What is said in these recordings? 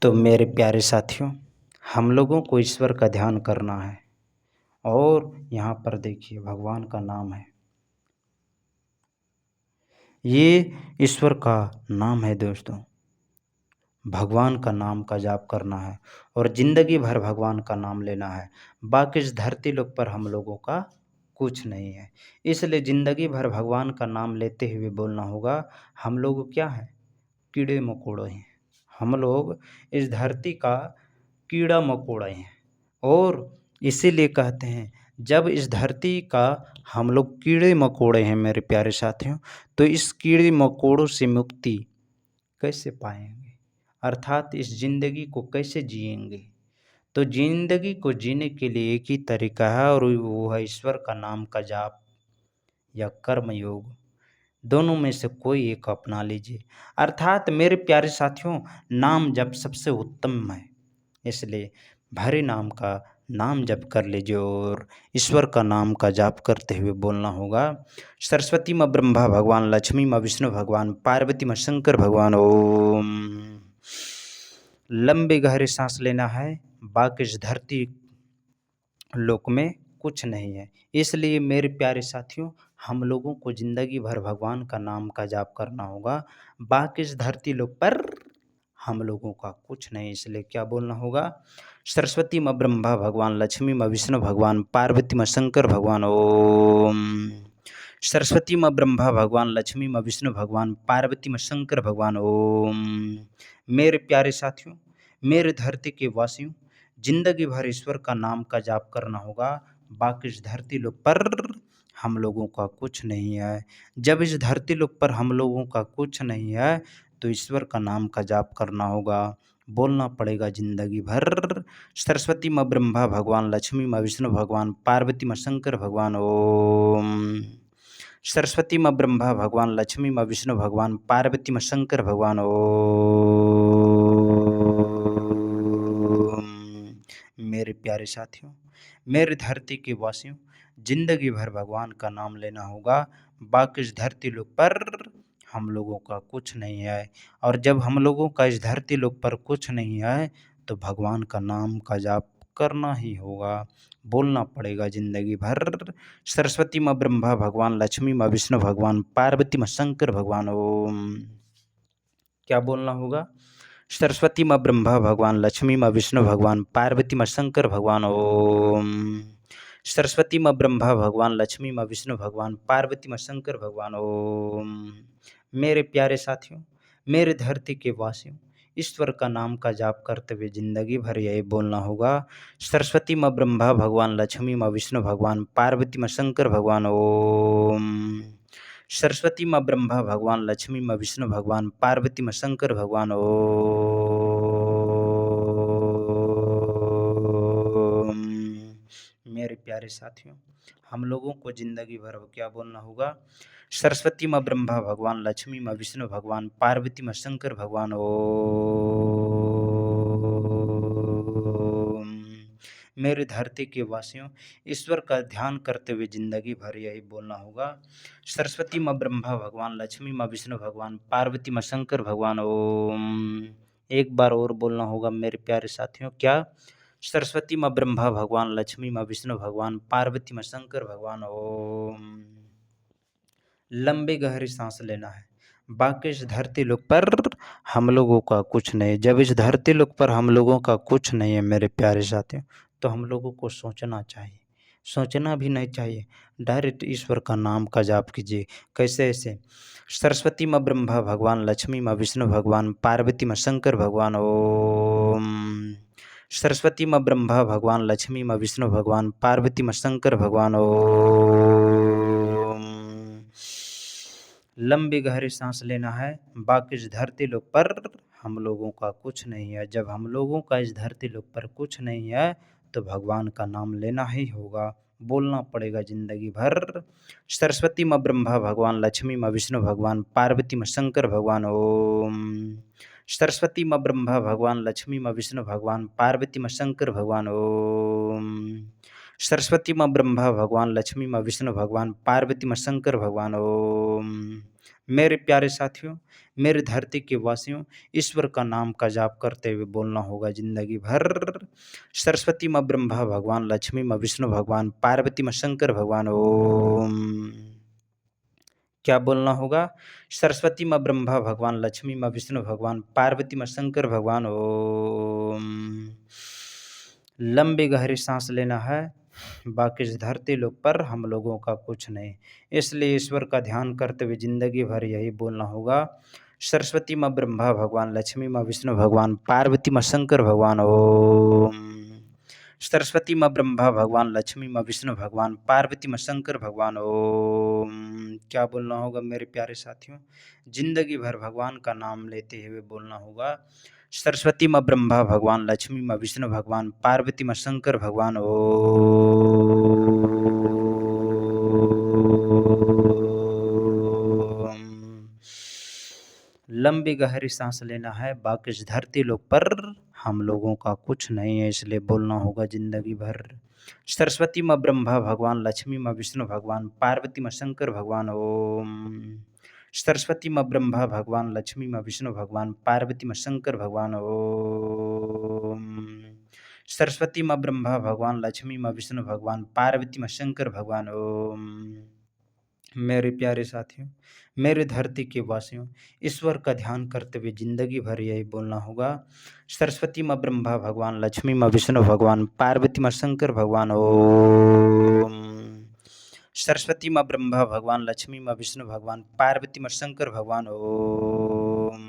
तो मेरे प्यारे साथियों, हम लोगों को ईश्वर का ध्यान करना है और यहाँ पर देखिए भगवान का नाम है। ये ईश्वर का नाम है दोस्तों। भगवान का नाम का जाप करना है और ज़िंदगी भर भगवान का नाम लेना है। बाकी इस धरती लोक पर हम लोगों का कुछ नहीं है, इसलिए ज़िंदगी भर भगवान का नाम लेते हुए बोलना होगा। हम लोग क्या हैं? कीड़े मकोड़े हैं। हम लोग इस धरती का कीड़ा मकोड़ा हैं और इसीलिए कहते हैं जब इस धरती का हम लोग कीड़े मकोड़े हैं मेरे प्यारे साथियों, तो इस कीड़े मकोड़ों से मुक्ति कैसे पाएंगे, अर्थात इस ज़िंदगी को कैसे जिएंगे। तो ज़िंदगी को जीने के लिए एक ही तरीका है और वो है ईश्वर का नाम का जाप या कर्म योग। दोनों में से कोई एक अपना लीजिए। अर्थात मेरे प्यारे साथियों, नाम जप सबसे उत्तम है, इसलिए भरे नाम का नाम जप कर लीजिए और ईश्वर का नाम का जाप करते हुए बोलना होगा। सरस्वती माँ ब्रह्मा भगवान, लक्ष्मी माँ विष्णु भगवान, पार्वती माँ शंकर भगवान। ओम। लंबे गहरे सांस लेना है। बाकी इस धरती लोक में कुछ नहीं है, इसलिए मेरे प्यारे साथियों, हम लोगों को ज़िंदगी भर भगवान का नाम का जाप करना होगा। बाकी इस धरती लोक पर हम लोगों का कुछ नहीं, इसलिए क्या बोलना होगा? सरस्वती माँ ब्रह्मा भगवान, लक्ष्मी माँ विष्णु भगवान, पार्वती माँ शंकर भगवान। ओम। सरस्वती माँ ब्रह्मा भगवान, लक्ष्मी माँ विष्णु भगवान, पार्वती माँ शंकर भगवान। ओम। मेरे प्यारे साथियों, मेरे धरती के वासियों, जिंदगी भर ईश्वर का नाम का जाप करना होगा। बाकी इस धरती लोक पर हम लोगों का कुछ नहीं है। जब इस धरती लोक पर हम लोगों का कुछ नहीं है, तो ईश्वर का नाम का जाप करना होगा, बोलना पड़ेगा जिंदगी भर। सरस्वती माँ ब्रह्मा भगवान, लक्ष्मी माँ विष्णु भगवान, पार्वती माँ शंकर भगवान। ओम। सरस्वती माँ ब्रह्मा भगवान, लक्ष्मी माँ विष्णु भगवान, पार्वती माँ शंकर भगवान। ओम। मेरे प्यारे साथियों, मेरे धरती के वासियों, जिंदगी भर भगवान का नाम लेना होगा। बाकी इस धरती लोक पर हम लोगों का कुछ नहीं है, और जब हम लोगों का इस धरती लोक पर कुछ नहीं है, तो भगवान का नाम का जाप करना ही होगा, बोलना पड़ेगा जिंदगी भर। सरस्वती माँ ब्रह्मा भगवान, लक्ष्मी माँ विष्णु भगवान, पार्वती माँ शंकर भगवान। ओम। क्या बोलना होगा? सरस्वती माँ ब्रह्मा भगवान, लक्ष्मी माँ विष्णु भगवान, पार्वती माँ शंकर भगवान। ओम। सरस्वती माँ ब्रह्मा भगवान, लक्ष्मी माँ विष्णु भगवान, पार्वती माँ शंकर भगवान। ओम। मेरे प्यारे साथियों, मेरे धरती के वासियों, ईश्वर का नाम का जाप करते हुए जिंदगी भर यही बोलना होगा। सरस्वती माँ ब्रह्मा भगवान, लक्ष्मी माँ विष्णु भगवान, पार्वती माँ शंकर भगवान। ओम। सरस्वती माँ ब्रह्मा भगवान, लक्ष्मी माँ विष्णु भगवान, पार्वती माँ शंकर भगवान। ओम। मेरे प्यारे साथियों, हम लोगों को जिंदगी भर क्या बोलना होगा? सरस्वती माँ ब्रह्मा भगवान, लक्ष्मी माँ विष्णु भगवान, पार्वती माँ शंकर भगवान। ओम। मेरे धरती के वासियों, ईश्वर का ध्यान करते हुए जिंदगी भर यही बोलना होगा। सरस्वती माँ ब्रह्मा भगवान, लक्ष्मी माँ विष्णु भगवान, पार्वती माँ शंकर भगवान। ओम। एक बार और बोलना होगा मेरे प्यारे साथियों। क्या? सरस्वती माँ ब्रह्मा भगवान, लक्ष्मी माँ विष्णु भगवान, पार्वती माँ शंकर भगवान। ओम। लंबे गहरी सांस लेना है। बाकी इस धरती लोक पर हम लोगों का कुछ नहीं। जब इस धरती लोक पर हम लोगों का कुछ नहीं है मेरे प्यारे साथियों, तो हम लोगों को सोचना चाहिए, सोचना भी नहीं चाहिए, डायरेक्ट ईश्वर का नाम का जाप कीजिए। कैसे? ऐसे सरस्वती माँ ब्रह्मा भगवान, लक्ष्मी माँ विष्णु भगवान, पार्वती माँ शंकर भगवान। ओम। सरस्वती माँ ब्रह्मा भगवान, लक्ष्मी माँ विष्णु भगवान, पार्वती माँ शंकर भगवान। ओम। लंबी गहरी सांस लेना है। बाकी इस धरती लोक पर हम लोगों का कुछ नहीं है। जब हम लोगों का इस धरती लोक पर कुछ नहीं है, तो भगवान का नाम लेना ही होगा, बोलना पड़ेगा जिंदगी भर। सरस्वती माँ ब्रह्मा भगवान, लक्ष्मी माँ विष्णु भगवान, पार्वती माँ शंकर भगवान। ओम। सरस्वती माँ ब्रह्मा भगवान, लक्ष्मी माँ विष्णु भगवान, पार्वती माँ शंकर भगवान। ओम। सरस्वती माँ ब्रह्मा भगवान, लक्ष्मी माँ विष्णु भगवान, पार्वती माँ शंकर भगवान। ओम। मेरे प्यारे साथियों, मेरे धरती के वासियों, ईश्वर का नाम का जाप करते हुए बोलना होगा जिंदगी भर। सरस्वती माँ ब्रह्मा भगवान, लक्ष्मी माँ विष्णु भगवान, पार्वती माँ शंकर भगवान, ओम। क्या बोलना होगा? सरस्वती माँ ब्रह्मा भगवान, लक्ष्मी माँ विष्णु भगवान, पार्वती माँ शंकर भगवान, ओम। लंबी गहरी सांस लेना है, बाकी इस धरती लोक पर हम लोगों का कुछ नहीं, इसलिए ईश्वर का ध्यान करते हुए जिंदगी भर यही बोलना होगा। सरस्वती माँ ब्रह्मा भगवान, लक्ष्मी माँ विष्णु भगवान, पार्वती माँ शंकर भगवान, ओम। सरस्वती माँ ब्रह्मा भगवान, लक्ष्मी माँ विष्णु भगवान, पार्वती माँ शंकर भगवान, ओम। क्या बोलना होगा मेरे प्यारे साथियों? जिंदगी भर भगवान का नाम लेते हुए बोलना होगा। सरस्वती माँ ब्रह्मा भगवान, लक्ष्मी माँ विष्णु भगवान, पार्वती माँ शंकर भगवान, ओम। लंबी गहरी सांस लेना है, बाकी इस धरती लोक पर हम लोगों का कुछ नहीं है, इसलिए बोलना होगा जिंदगी भर। सरस्वती माँ ब्रह्मा भगवान, लक्ष्मी माँ विष्णु भगवान, पार्वती माँ शंकर भगवान, ओम। सरस्वती माँ ब्रह्मा भगवान, लक्ष्मी माँ विष्णु भगवान, पार्वती माँ शंकर भगवान, ओम। सरस्वती माँ ब्रह्मा भगवान, लक्ष्मी माँ विष्णु भगवान, पार्वती माँ शंकर भगवान, ओम। मेरे प्यारे साथियों, मेरे धरती के वासियों, ईश्वर का ध्यान करते हुए जिंदगी भर यही बोलना होगा। सरस्वती माँ ब्रह्मा भगवान, लक्ष्मी माँ विष्णु भगवान, पार्वती माँ शंकर भगवान, ओम। सरस्वती माँ ब्रह्मा भगवान, लक्ष्मी माँ विष्णु भगवान, पार्वती माँ शंकर भगवान, ओम।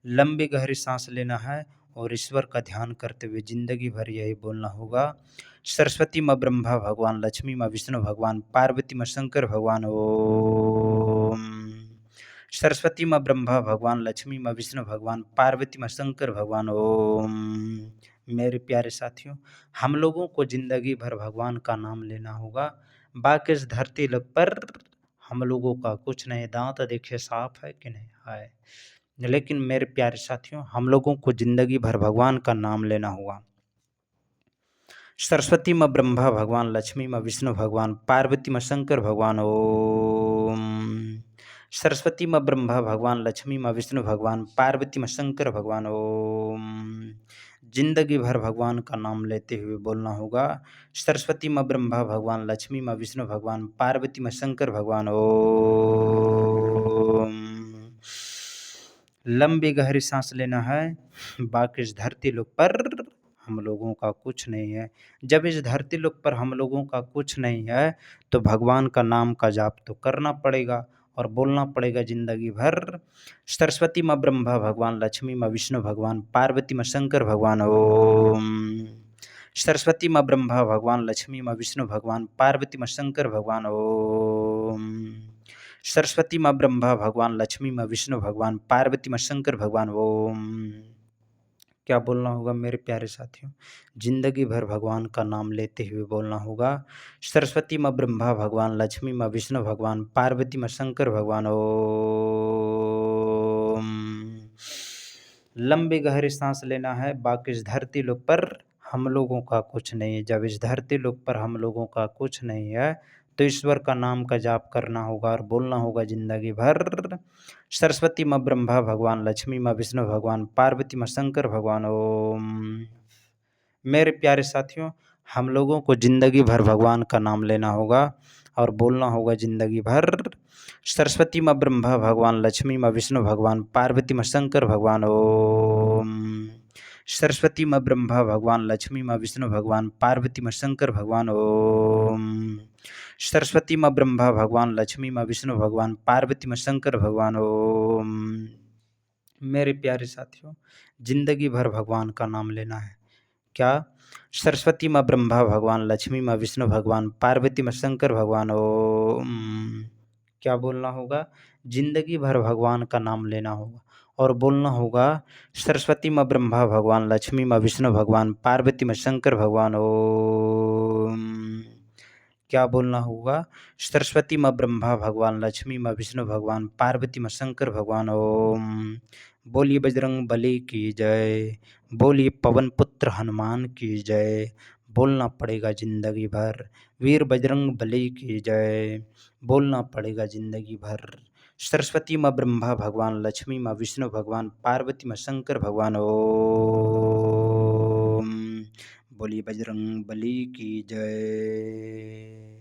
लंबी गहरी सांस लेना है और ईश्वर का ध्यान करते हुए जिंदगी भर यही बोलना होगा। सरस्वती माँ ब्रह्मा भगवान, लक्ष्मी माँ विष्णु भगवान, पार्वती माँ शंकर भगवान, ओम। सरस्वती माँ ब्रह्मा भगवान, लक्ष्मी माँ विष्णु भगवान, पार्वती माँ शंकर भगवान, ओम। मेरे प्यारे साथियों, हम लोगों को जिंदगी भर भगवान का नाम लेना होगा। बाकी इस धरती लोक पर हम लोगों का कुछ नहीं, दांत देखिए साफ है कि नहीं है, लेकिन मेरे प्यारे साथियों, हम लोगों को जिंदगी भर भगवान का नाम लेना होगा। सरस्वती माँ ब्रह्मा भगवान, लक्ष्मी माँ विष्णु भगवान, पार्वती माँ शंकर भगवान, ओम। सरस्वती माँ ब्रह्मा भगवान, लक्ष्मी माँ विष्णु भगवान, पार्वती माँ शंकर भगवान, ओम। जिंदगी भर भगवान का नाम लेते हुए बोलना होगा। सरस्वती माँ ब्रह्मा भगवान, लक्ष्मी माँ विष्णु भगवान, पार्वती माँ शंकर भगवान, ओम। लंबी गहरी सांस लेना है, बाकी इस धरती लोक पर हम लोगों का कुछ नहीं है। जब इस धरती लोक पर हम लोगों का कुछ नहीं है, तो भगवान का नाम का जाप तो करना पड़ेगा और बोलना पड़ेगा जिंदगी भर। सरस्वती माँ ब्रह्मा भगवान, लक्ष्मी माँ विष्णु भगवान, पार्वती माँ शंकर भगवान, ओम। सरस्वती माँ ब्रह्मा भगवान, लक्ष्मी माँ विष्णु भगवान, पार्वती माँ शंकर भगवान, ओम। सरस्वती माँ ब्रह्मा भगवान, लक्ष्मी माँ विष्णु भगवान, पार्वती माँ शंकर भगवान, ओम। क्या बोलना होगा मेरे प्यारे साथियों? जिंदगी भर भगवान का नाम लेते हुए बोलना होगा। सरस्वती माँ ब्रह्मा भगवान, लक्ष्मी माँ विष्णु भगवान, पार्वती माँ शंकर भगवान, ओम। लंबी गहरी सांस लेना है, बाकी इस धरती लोक पर हम लोगों का कुछ नहीं है। जब इस धरती लोक पर हम लोगों का कुछ नहीं है, तो ईश्वर का नाम का जाप करना होगा और बोलना होगा जिंदगी भर। सरस्वती माँ ब्रह्मा भगवान, लक्ष्मी माँ विष्णु भगवान, पार्वती माँ शंकर भगवान, ओम। मेरे प्यारे साथियों, हम लोगों को जिंदगी भर भगवान का नाम लेना होगा और बोलना होगा जिंदगी भर। सरस्वती माँ ब्रह्मा भगवान, लक्ष्मी माँ विष्णु भगवान, पार्वती माँ शंकर भगवान, ओम। सरस्वती माँ ब्रह्मा भगवान, लक्ष्मी माँ विष्णु भगवान, पार्वती माँ शंकर भगवान, ओम। सरस्वती माँ ब्रह्मा भगवान, लक्ष्मी माँ विष्णु भगवान, पार्वती माँ शंकर भगवान, ओम। मेरे प्यारे साथियों, जिंदगी भर भगवान का नाम लेना है। क्या? सरस्वती माँ ब्रह्मा भगवान, लक्ष्मी माँ विष्णु भगवान, पार्वती माँ शंकर भगवान, ओम। क्या बोलना होगा? जिंदगी भर भगवान का नाम लेना होगा और बोलना होगा। सरस्वती माँ ब्रह्मा भगवान, लक्ष्मी माँ विष्णु भगवान, पार्वती माँ शंकर भगवान, ओम। क्या बोलना होगा? सरस्वती माँ ब्रह्मा भगवान, लक्ष्मी माँ विष्णु भगवान, पार्वती माँ शंकर भगवान, ओम। बोलिए बजरंग बली की जय, बोलिए पवन पुत्र हनुमान की जय। बोलना पड़ेगा जिंदगी भर, वीर बजरंग बली की जय। बोलना पड़ेगा जिंदगी भर। सरस्वती माँ ब्रह्मा भगवान, लक्ष्मी माँ विष्णु भगवान, पार्वती माँ शंकर भगवान। ओम। बोलिए बजरंग बली की जय।